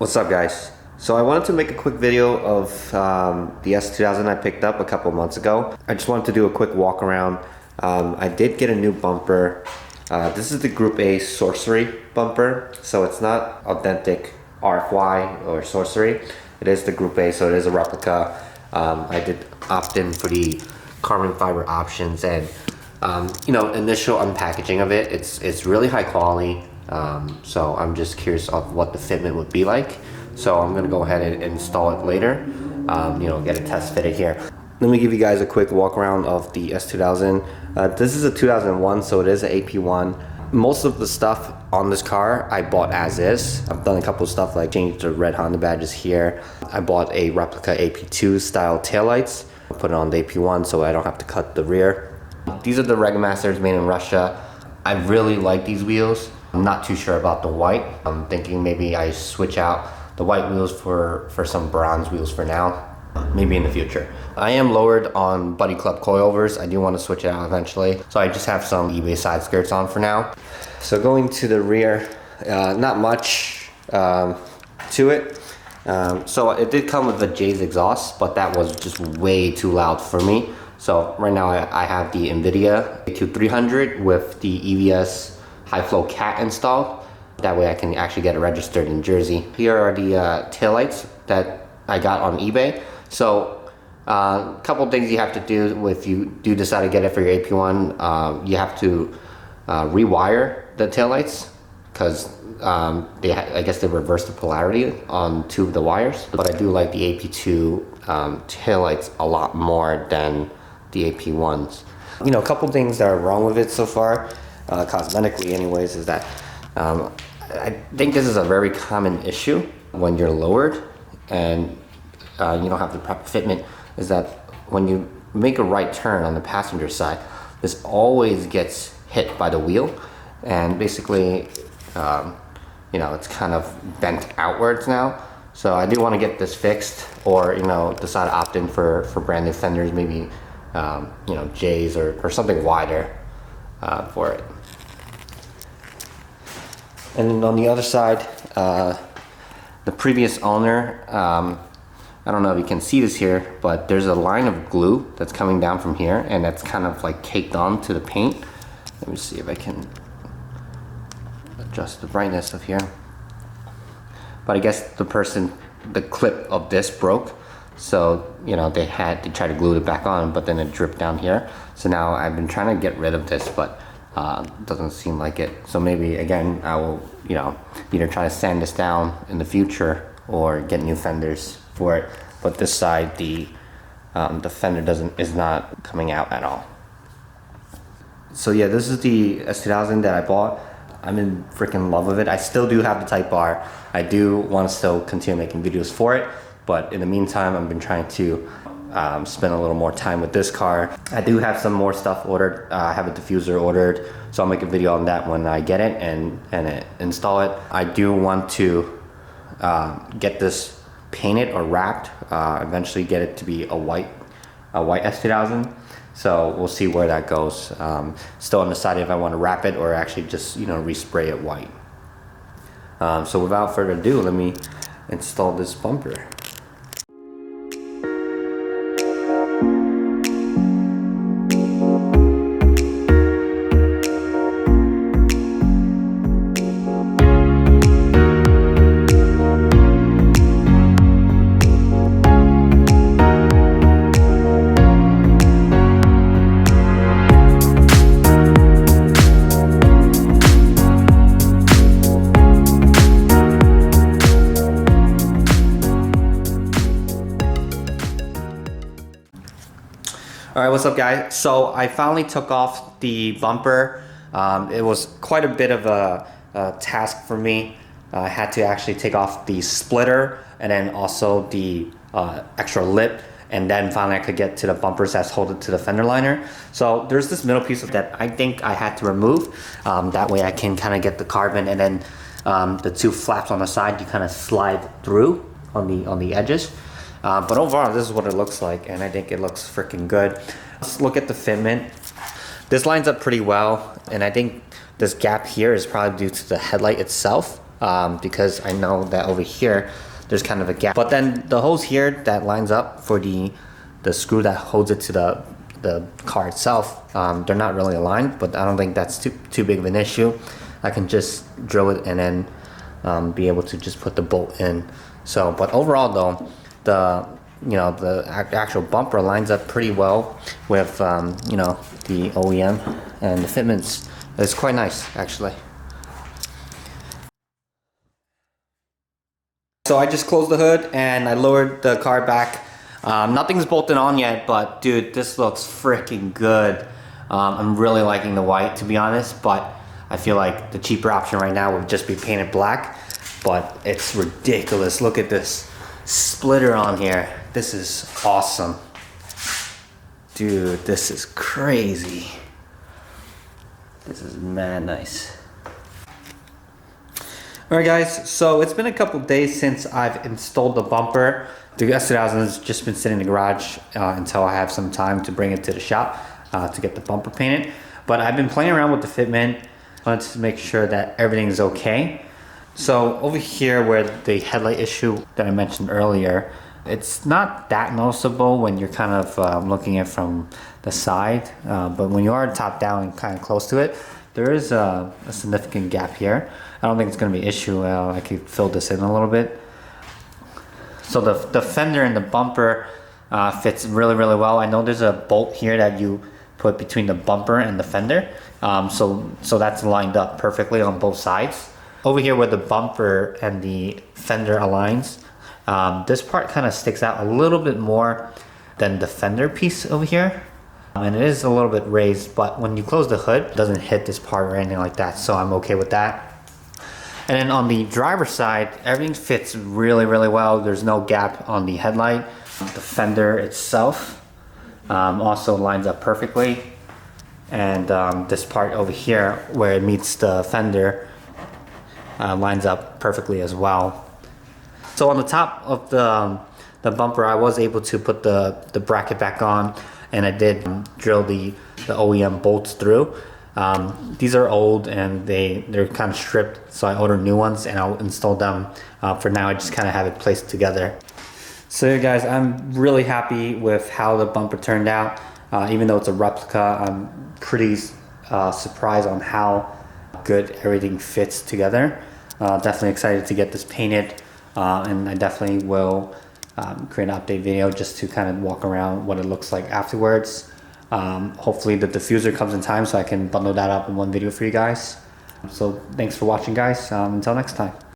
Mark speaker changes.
Speaker 1: What's up, guys? So I wanted to make a quick video of the S2000 I picked up a couple months ago. I just wanted to do a quick walk around. I did get a new bumper. This is the Group A Sorcery bumper. So it's not authentic RFY or Sorcery. It is the Group A, so it is a replica. I did opt in for the carbon fiber options, and initial unpackaging of it, it's really high quality. So I'm just curious of what the fitment would be like. So I'm gonna go ahead and install it later, get it test fitted here. Let me give you guys a quick walk around of the S2000. This is a 2001, so it is an AP1. Most of the stuff on this car I bought as is. I've done a couple of stuff like changed the red Honda badges here. I bought a replica AP2 style taillights. I put it on the AP1 so I don't have to cut the rear. These are the Regmasters made in Russia. I really like these wheels. I'm not too sure about the white. I'm thinking maybe I switch out the white wheels for some bronze wheels for now. Maybe in the future. I am lowered on Buddy Club coilovers. I do want to switch it out eventually. So I just have some eBay side skirts on for now. So going to the rear, not much to it. So it did come with the J's exhaust, but that was just way too loud for me. So right now I have the NVIDIA Q300 with the EVS high flow cat installed. That way I can actually get it registered in Jersey. Here are the taillights that I got on eBay. So a couple things you have to do if you do decide to get it for your AP1. You have to rewire the taillights because I guess they reverse the polarity on two of the wires. But I do like the AP2 taillights a lot more than the AP1s. A couple things that are wrong with it so far, cosmetically anyways, is that I think this is a very common issue when you're lowered and you don't have the proper fitment, is that when you make a right turn on the passenger side, this always gets hit by the wheel, and basically it's kind of bent outwards now. So I do want to get this fixed, or decide to opt in for brand new fenders, maybe J's or something wider for it. And then on the other side, the previous owner, I don't know if you can see this here, but there's a line of glue that's coming down from here, and that's kind of like caked on to the paint. Let me see if I can adjust the brightness of here. But I guess the clip of this broke. So, they tried to glue it back on, but then it dripped down here. So now I've been trying to get rid of this, but doesn't seem like it. So maybe again, I will, either try to sand this down in the future or get new fenders for it. But this side, the fender is not coming out at all. So yeah, this is the S2000 that I bought. I'm in freaking love with it. I still do have the Type R. I do want to still continue making videos for it. But in the meantime, I've been trying to spend a little more time with this car. I do have some more stuff ordered. I have a diffuser ordered, so I'll make a video on that when I get it and install it. I do want to get this painted or wrapped. Eventually get it to be a white S2000. So we'll see where that goes. Still undecided if I want to wrap it or actually just respray it white. So without further ado, let me install this bumper. All right, what's up, guys? So I finally took off the bumper. It was quite a bit of a task for me. I had to actually take off the splitter and then also the extra lip, and then finally I could get to the bumpers that's holding to the fender liner. So there's this middle piece that I think I had to remove. That way I can kind of get the carbon, and then the two flaps on the side you kind of slide through on the edges. But overall, this is what it looks like, and I think it looks freaking good. Let's look at the fitment. This lines up pretty well, and I think this gap here is probably due to the headlight itself. because I know that over here there's kind of a gap. But then the hose here that lines up for the screw that holds it to the car itself, they're not really aligned, but I don't think that's too big of an issue. I can just drill it and then be able to just put the bolt in. So, but overall though, the actual bumper lines up pretty well with the OEM, and the fitments is quite nice actually. So I just closed the hood and I lowered the car back. Nothing's bolted on yet, but dude, this looks freaking good. I'm really liking the white, to be honest, but I feel like the cheaper option right now would just be painted black, but it's ridiculous. Look at this splitter on here. This is awesome. Dude, this is crazy. This is mad nice. Alright guys, so it's been a couple days since I've installed the bumper. The S2000 has just been sitting in the garage until I have some time to bring it to the shop to get the bumper painted. But I've been playing around with the fitment. I wanted to make sure that everything is okay. So over here where the headlight issue that I mentioned earlier, it's not that noticeable when you're kind of looking at it from the side, but when you are top down and kind of close to it, there is a significant gap here. I don't think it's going to be an issue. I could fill this in a little bit. So the fender and the bumper fits really well. I know there's a bolt here that you put between the bumper and the fender, so that's lined up perfectly on both sides. Over here where the bumper and the fender aligns, this part kind of sticks out a little bit more than the fender piece over here. And it is a little bit raised, but when you close the hood, it doesn't hit this part or anything like that, so I'm okay with that. And then on the driver's side, everything fits really well. There's no gap on the headlight. The fender itself also lines up perfectly. And this part over here where it meets the fender lines up perfectly as well. So on the top of the bumper, I was able to put the bracket back on, and I did drill the OEM bolts through. These are old and they're kind of stripped, so I ordered new ones and I'll install them. For now, I just kind of have it placed together. So yeah, guys, I'm really happy with how the bumper turned out. Even though it's a replica, I'm pretty surprised on how good everything fits together. Definitely excited to get this painted, and I definitely will create an update video just to kind of walk around what it looks like afterwards. Hopefully the diffuser comes in time so I can bundle that up in one video for you guys. So thanks for watching, guys. Until next time.